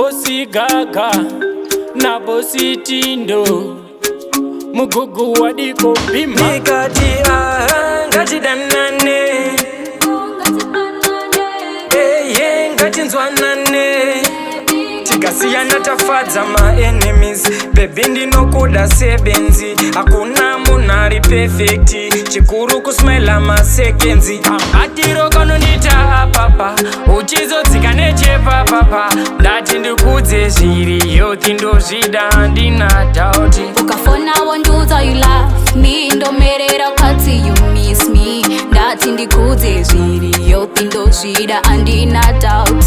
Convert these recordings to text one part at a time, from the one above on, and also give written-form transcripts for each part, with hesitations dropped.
Bossy Gaga na Bossy Tindo Mugugu wadiko bima Nikati ngati danane ngati nzwanane Tikasiyana tafadza ma enemies Baby ndinokuda sebenzi Hakuna munari perfect Chikuru kusmaila masekenzi Atiro kanondita apapa Uchizodzika nechepa papa Ndati ndikudze zviri Yoti ndozvida handina dauti Ukafona wonduza you love me Ndomerera kati you miss me Ndati ndikudze zviri Yoti ndozvida handina doubt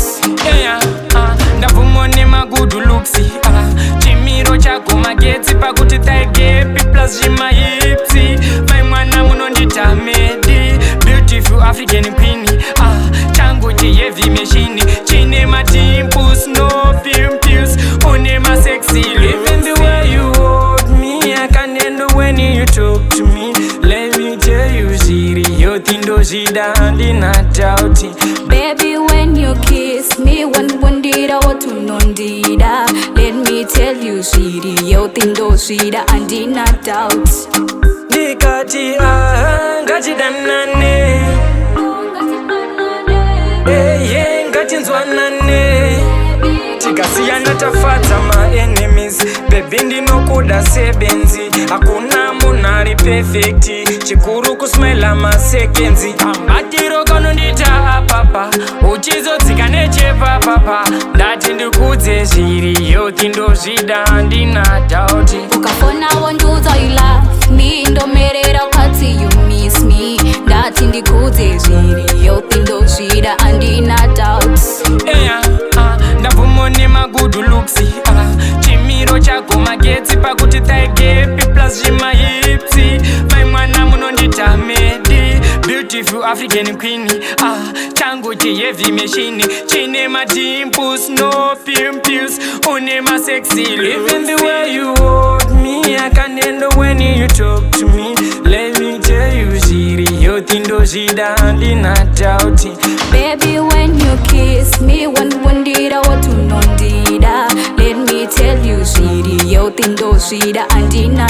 ndabvumone magudu luksi chimiro chako magetsi pakuti taigepi plus zvimahipsi mai mwana munondita medi beautiful african queen changu chiheavy machine chine matimples no pimples une masexy even the way you hold me I can handle when you talk to me let me tell you zviri yoti ndozvida handina dauti Baby, when you kiss me, wandira watunondida. Let me tell you, shiri, yoti ndozvida handina doubt. Nikati ngati danane ngati nzwanane Tikasiyana tafadza ma enemies Baby ndinokuda sebenzi Hakuna munari perfect Chikuru kusmaila masekenzi Atiro kanondita apapa Uchizodzika nechepa papa Ndati ndikudze zviri Yoti ndozvida handina dauti Ukafona wonduza you love me Ndomerera kati you miss me Ndati ndikudze zviri Yoti ndozvida handina doubt ndabvumone magudu luksi chimiro chako magetsi pakuti taigepi plus zvimahipsi mai mwana munondita medi beautiful african queen changu chiheavy machine chine madimples no pimples une masexy even the way you hold me I can handle when you talk to me let me tell you zviri yoti ndozvida handina dauti Baby, when you kiss me, wandira watunondida. Let me tell you, shiri, yoti ndozvida handina